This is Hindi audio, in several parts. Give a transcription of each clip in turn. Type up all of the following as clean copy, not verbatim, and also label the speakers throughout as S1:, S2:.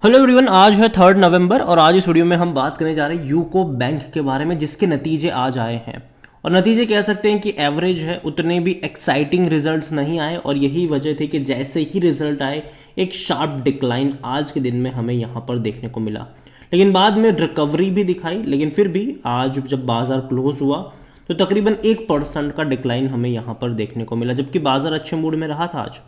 S1: हेलो एवरीवन, आज है 3 नवंबर और आज इस वीडियो में हम बात करने जा रहे हैं यूको बैंक के बारे में, जिसके नतीजे आज आए हैं। और नतीजे कह सकते हैं कि एवरेज है, उतने भी एक्साइटिंग रिजल्ट्स नहीं आए और यही वजह थी कि जैसे ही रिजल्ट आए एक शार्प डिक्लाइन आज के दिन में हमें यहाँ पर देखने को मिला। लेकिन बाद में रिकवरी भी दिखाई, लेकिन फिर भी आज जब बाजार क्लोज हुआ तो तकरीबन 1% का डिक्लाइन हमें यहाँ पर देखने को मिला, जबकि बाजार अच्छे मूड में रहा था आज।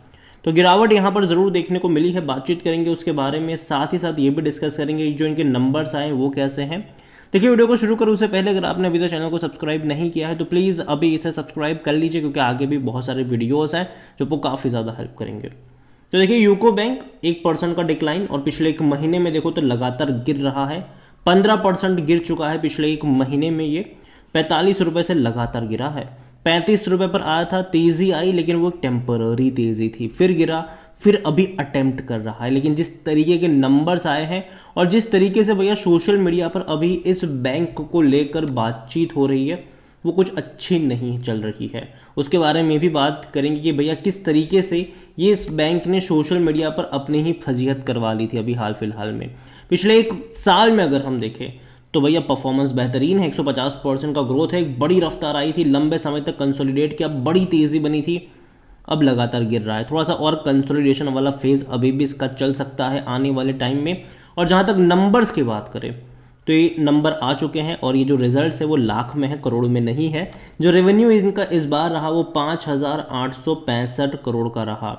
S1: तो गिरावट यहाँ पर ज़रूर देखने को मिली है, बातचीत करेंगे उसके बारे में, साथ ही साथ ये भी डिस्कस करेंगे जो इनके नंबर्स आए वो कैसे हैं। देखिए, वीडियो को शुरू करूँ उससे पहले अगर आपने अभी तक चैनल को सब्सक्राइब नहीं किया है तो प्लीज़ अभी इसे सब्सक्राइब कर लीजिए, क्योंकि आगे भी बहुत सारे वीडियोस हैं जो आपको काफ़ी ज़्यादा हेल्प करेंगे। तो देखिए, यूको बैंक 1% का डिक्लाइन और पिछले एक महीने में देखो तो लगातार गिर रहा है। 15% गिर चुका है पिछले एक महीने में, ये 45 रुपये से लगातार गिरा है। 35 रुपये पर आया था, तेज़ी आई लेकिन वो टेम्पररी तेज़ी थी, फिर गिरा, फिर अभी अटेम्प्ट कर रहा है। लेकिन जिस तरीके के नंबर्स आए हैं और जिस तरीके से भैया सोशल मीडिया पर अभी इस बैंक को लेकर बातचीत हो रही है वो कुछ अच्छी नहीं चल रही है। उसके बारे में भी बात करेंगे कि भैया किस तरीके से ये इस बैंक ने सोशल मीडिया पर अपनी ही फजीहत करवा ली थी अभी हाल फिलहाल में। पिछले एक साल में अगर हम देखें तो भैया परफॉर्मेंस बेहतरीन है, 150% का ग्रोथ है, एक बड़ी रफ्तार आई थी, लंबे समय तक कंसोलिडेट किया, बड़ी तेज़ी बनी थी, अब लगातार गिर रहा है। थोड़ा सा और कंसोलिडेशन वाला फेज़ अभी भी इसका चल सकता है आने वाले टाइम में। और जहाँ तक नंबर्स की बात करें तो ये नंबर आ चुके हैं और ये जो रिजल्ट्स है वो लाख में है, करोड़ में नहीं है। जो रेवेन्यू इनका इस बार रहा वो 5,865 करोड़ का रहा,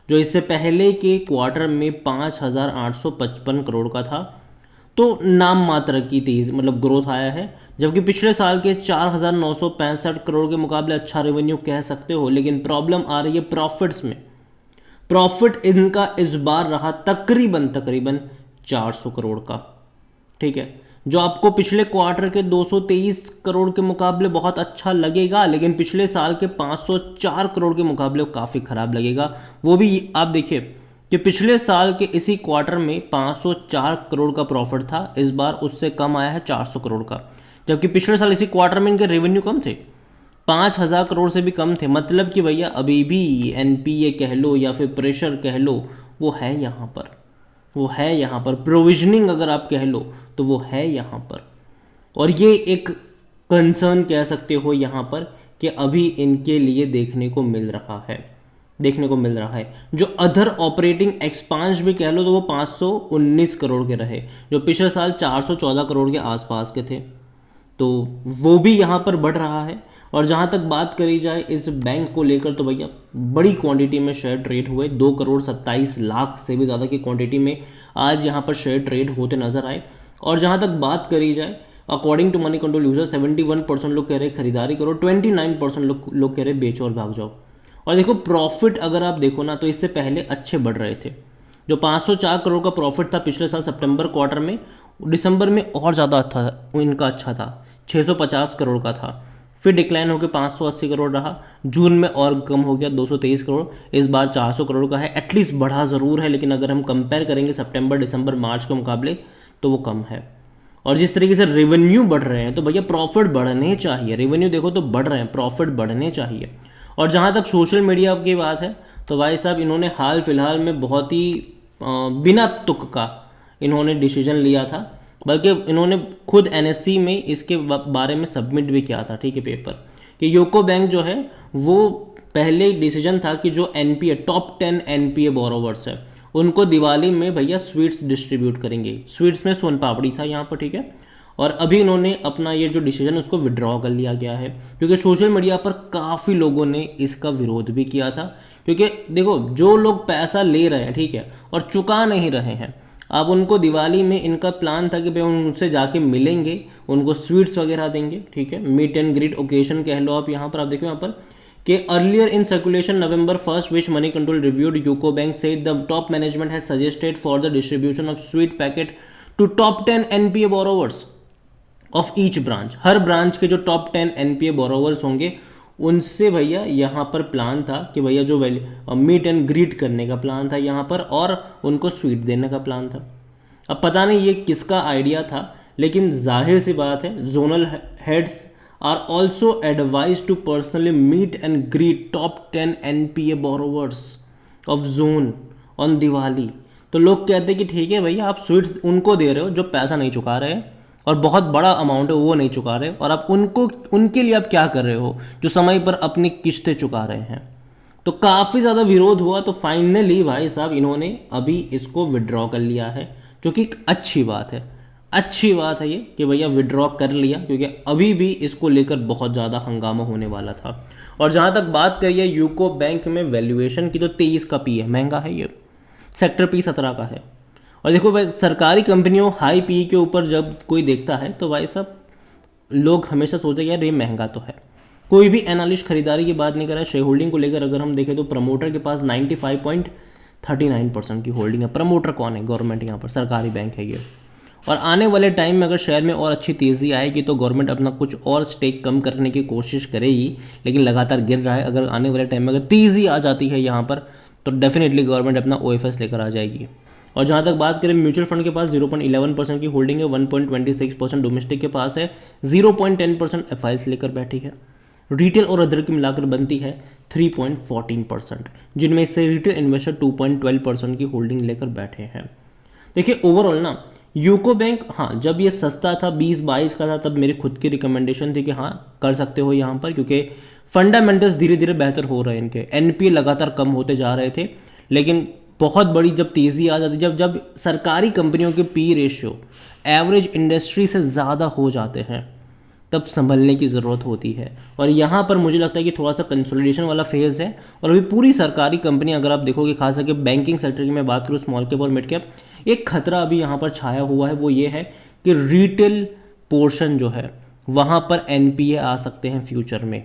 S1: जो इससे पहले के क्वार्टर में 5,855 करोड़ का था। तो नाम मात्र की तेज मतलब ग्रोथ आया है, जबकि पिछले साल के 4,965 करोड़ के मुकाबले अच्छा रेवेन्यू कह सकते हो। लेकिन प्रॉब्लम आ रही है प्रॉफिट्स में। प्रॉफिट इनका इस बार रहा तकरीबन 400 करोड़ का, ठीक है, जो आपको पिछले क्वार्टर के 223 करोड़ के मुकाबले बहुत अच्छा लगेगा, लेकिन पिछले साल के 504 करोड़ के मुकाबले काफ़ी ख़राब लगेगा। वो भी आप देखिए कि पिछले साल के इसी क्वार्टर में 504 करोड़ का प्रॉफिट था, इस बार उससे कम आया है 400 करोड़ का। जबकि पिछले साल इसी क्वार्टर में इनके रेवेन्यू कम थे, 5,000 करोड़ से भी कम थे। मतलब कि भैया अभी भी एनपीए कह लो या फिर प्रेशर कह लो वो है यहाँ पर, वो है यहाँ पर, प्रोविजनिंग अगर आप कह लो तो वो है यहाँ पर। और ये एक कंसर्न कह सकते हो यहाँ पर कि अभी इनके लिए देखने को मिल रहा है, देखने को मिल रहा है। जो अदर ऑपरेटिंग एक्सपांस भी कह लो तो वो 519 करोड़ के रहे, जो पिछले साल 414 करोड़ के आसपास के थे, तो वो भी यहाँ पर बढ़ रहा है। और जहाँ तक बात करी जाए इस बैंक को लेकर तो भैया बड़ी क्वांटिटी में शेयर ट्रेड हुए, 2,27,00,000 से भी ज़्यादा की क्वांटिटी में आज यहाँ पर शेयर ट्रेड होते नजर आए। और जहाँ तक बात करी जाए according to money control user 71% लोग कह रहे खरीदारी करो, 29% लोग कह रहे बेचो और भाग जाओ। और देखो प्रॉफिट अगर आप देखो ना तो इससे पहले अच्छे बढ़ रहे थे। जो 504 करोड़ का प्रॉफिट था पिछले साल सितंबर क्वार्टर में, दिसंबर में और ज़्यादा अच्छा था, इनका अच्छा था, 650 करोड़ का था, फिर डिक्लाइन होकर 580 करोड़ रहा, जून में और कम हो गया 223 करोड़, इस बार 400 करोड़ का है। एटलीस्ट बढ़ा ज़रूर है, लेकिन अगर हम कंपेयर करेंगे सितंबर, दिसंबर, मार्च के मुकाबले तो वो कम है। और जिस तरीके से रेवेन्यू बढ़ रहे हैं तो भैया प्रॉफिट बढ़ने चाहिए, रेवेन्यू देखो तो बढ़ रहे हैं, प्रॉफिट बढ़ने चाहिए। और जहाँ तक सोशल मीडिया की बात है तो भाई साहब इन्होंने हाल फिलहाल में बहुत ही बिना तुक का इन्होंने डिसीजन लिया था, बल्कि इन्होंने खुद एनएससी में इसके बारे में सबमिट भी किया था, ठीक है, पेपर, कि यूको बैंक जो है वो पहले डिसीजन था कि जो एनपीए टॉप 10 एनपीए बोरोवर्स है उनको दिवाली में भैया स्वीट्स डिस्ट्रीब्यूट करेंगे। स्वीट्स में सोन पापड़ी था यहाँ पर, ठीक है। और अभी इन्होंने अपना ये जो डिसीजन उसको विड्रॉ कर लिया गया है, क्योंकि सोशल मीडिया पर काफ़ी लोगों ने इसका विरोध भी किया था। क्योंकि देखो जो लोग पैसा ले रहे हैं, ठीक है, और चुका नहीं रहे हैं, अब उनको दिवाली में इनका प्लान था कि भाई उनसे जाके मिलेंगे, उनको स्वीट्स वगैरह देंगे, ठीक है, मीट एंड ग्रीट ओकेजन कह लो आप। यहाँ पर आप देखो यहाँ पर कि earlier in circulation November 1st which money control reviewed UCO bank said the top management has suggested for the distribution of sweet packet to top 10 NPA borrowers of each branch. Her branch के जो टॉप 10 एनपीए बोरोवर्स होंगे उनसे भैया यहाँ पर प्लान था कि भैया जो मीट एंड ग्रीट करने का प्लान था यहाँ पर, और उनको स्वीट देने का प्लान था। अब पता नहीं ये किसका आइडिया था, लेकिन जाहिर सी बात है zonal heads are also advise to personally meet and greet top 10 NPA borrowers of zone on Diwali. तो लोग कहते हैं कि ठीक है भैया, आप स्वीट्स उनको दे रहे हो जो पैसा नहीं चुका रहे हैं और बहुत बड़ा अमाउंट है वो नहीं चुका रहे, और आप उनको उनके लिए आप क्या कर रहे हो जो समय पर अपनी किस्तें चुका रहे हैं। तो काफ़ी ज़्यादा विरोध हुआ, तो फाइनली भाई साहब इन्होंने अभी इसको विड्रॉ कर लिया है, जो कि एक अच्छी बात है। अच्छी बात है ये कि भैया विड्रॉ कर लिया, क्योंकि अभी भी इसको लेकर बहुत ज़्यादा हंगामा होने वाला था। और जहाँ तक बात करिए यूको बैंक में वैल्यूएशन की, तो 23 का पी है, महंगा है ये। सेक्टर पी 17 का है। और देखो भाई, सरकारी कंपनियों हाई पी के ऊपर जब कोई देखता है तो भाई साहब लोग हमेशा सोचेंगे यार ये महंगा तो है। कोई भी एनालिस्ट खरीदारी की बात नहीं कर रहा है। शेयर होल्डिंग को लेकर अगर हम देखें तो प्रमोटर के पास 95.39% की होल्डिंग है। प्रमोटर कौन है? गवर्नमेंट, यहाँ पर सरकारी बैंक है ये। और आने वाले टाइम में अगर शेयर में और अच्छी तेज़ी आएगी तो गवर्नमेंट अपना कुछ और स्टेक कम करने की कोशिश करेगी, लेकिन लगातार गिर रहा है। अगर आने वाले टाइम में अगर तेज़ी आ जाती है यहाँ पर तो डेफिनेटली गवर्नमेंट अपना OFS लेकर आ जाएगी। और जहाँ तक बात करें म्यूचुअल फंड के पास 0.11% की होल्डिंग है, 1.26% डोमेस्टिक के पास है, 0.10% FIs लेकर बैठी है। रिटेल और अदर की मिलाकर बनती है 3.14%, जिनमें से रिटेल इन्वेस्टर 2.12% की होल्डिंग लेकर बैठे हैं। देखिए ओवरऑल ना यूको बैंक, हाँ जब ये सस्ता था 20-22 का था तब मेरी खुद की रिकमेंडेशन थी कि हाँ कर सकते हो यहाँ पर, क्योंकि फंडामेंटल्स धीरे धीरे बेहतर हो रहे हैं इनके। NPA लगातार कम होते जा रहे थे, लेकिन बहुत बड़ी जब तेज़ी आ जाती, जब सरकारी कंपनियों के पी रेशियो एवरेज इंडस्ट्री से ज़्यादा हो जाते हैं तब संभलने की ज़रूरत होती है। और यहाँ पर मुझे लगता है कि थोड़ा सा कंसोलिडेशन वाला फेज़ है। और अभी पूरी सरकारी कंपनी अगर आप देखोगे, खास करके बैंकिंग सेक्टर की मैं बात करूँ, स्मॉल कैप और मिड कैप, एक खतरा अभी यहाँ पर छाया हुआ है। वो ये है कि रिटेल पोर्शन जो है वहाँ पर NPA आ सकते हैं फ्यूचर में,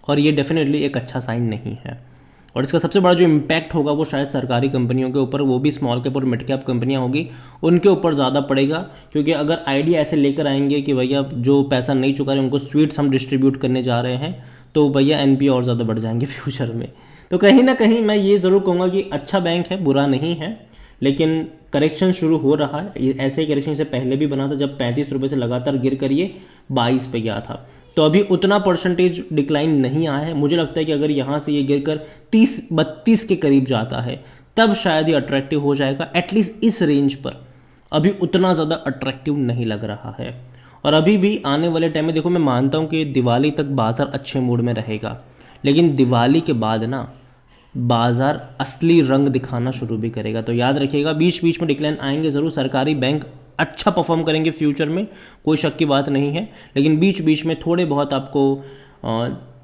S1: और ये डेफिनेटली एक अच्छा साइन नहीं है। और इसका सबसे बड़ा जो इम्पैक्ट होगा वो शायद सरकारी कंपनियों के ऊपर, वो भी स्मॉल कैप और मिड कैप कंपनियां होगी, उनके ऊपर ज़्यादा पड़ेगा। क्योंकि अगर आइडिया ऐसे लेकर आएंगे कि भैया जो पैसा नहीं चुका रहे उनको स्वीट्स हम डिस्ट्रीब्यूट करने जा रहे हैं, तो भैया NPA और ज़्यादा बढ़ जाएंगे फ्यूचर में। तो कहीं ना कहीं मैं ये ज़रूर कहूँगा कि अच्छा बैंक है, बुरा नहीं है, लेकिन करेक्शन शुरू हो रहा है। ऐसे ही करेक्शन से पहले भी बना था जब 35 रुपये से लगातार गिर कर ये 22 पे गया था। तो अभी उतना परसेंटेज डिक्लाइन नहीं आया है। मुझे लगता है कि अगर यहाँ से ये गिरकर 30-32 के करीब जाता है तब शायद ये अट्रैक्टिव हो जाएगा। एटलीस्ट इस रेंज पर अभी उतना ज़्यादा अट्रैक्टिव नहीं लग रहा है। और अभी भी आने वाले टाइम में देखो, मैं मानता हूँ कि दिवाली तक बाज़ार अच्छे मूड में रहेगा, लेकिन दिवाली के बाद ना बाज़ार असली रंग दिखाना शुरू भी करेगा। तो याद रखिएगा, बीच बीच में डिक्लाइन आएंगे ज़रूर। सरकारी बैंक अच्छा परफॉर्म करेंगे फ्यूचर में, कोई शक की बात नहीं है, लेकिन बीच बीच में थोड़े बहुत आपको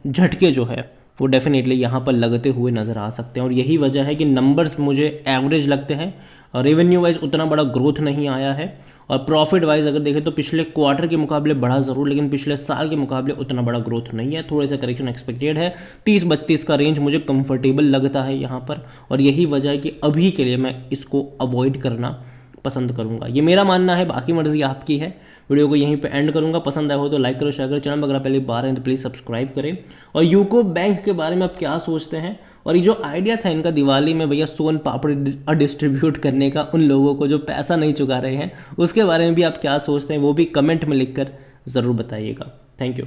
S1: झटके जो है वो डेफिनेटली यहाँ पर लगते हुए नज़र आ सकते हैं। और यही वजह है कि नंबर्स मुझे एवरेज लगते हैं। रेवेन्यू वाइज उतना बड़ा ग्रोथ नहीं आया है, और प्रॉफिट वाइज अगर देखें तो पिछले क्वार्टर के मुकाबले बढ़ा ज़रूर, लेकिन पिछले साल के मुकाबले उतना बड़ा ग्रोथ नहीं है। थोड़ा सा करेक्शन एक्सपेक्टेड है। 30-32 का रेंज मुझे कंफर्टेबल लगता है यहाँ पर, और यही वजह है कि अभी के लिए मैं इसको अवॉइड करना पसंद करूंगा। ये मेरा मानना है, बाकी मर्जी आपकी है। वीडियो को यहीं पे एंड करूंगा। पसंद आया हो तो लाइक करो, शेयर करो। चैनल अगर आप पहली बार हैं तो प्लीज़ सब्सक्राइब करें। और यूको बैंक के बारे में आप क्या सोचते हैं, और ये जो आइडिया था इनका दिवाली में भैया सोन पापड़ी डिस्ट्रीब्यूट करने का उन लोगों को जो पैसा नहीं चुका रहे हैं, उसके बारे में भी आप क्या सोचते हैं वो भी कमेंट में लिखकर ज़रूर बताइएगा। Thank you.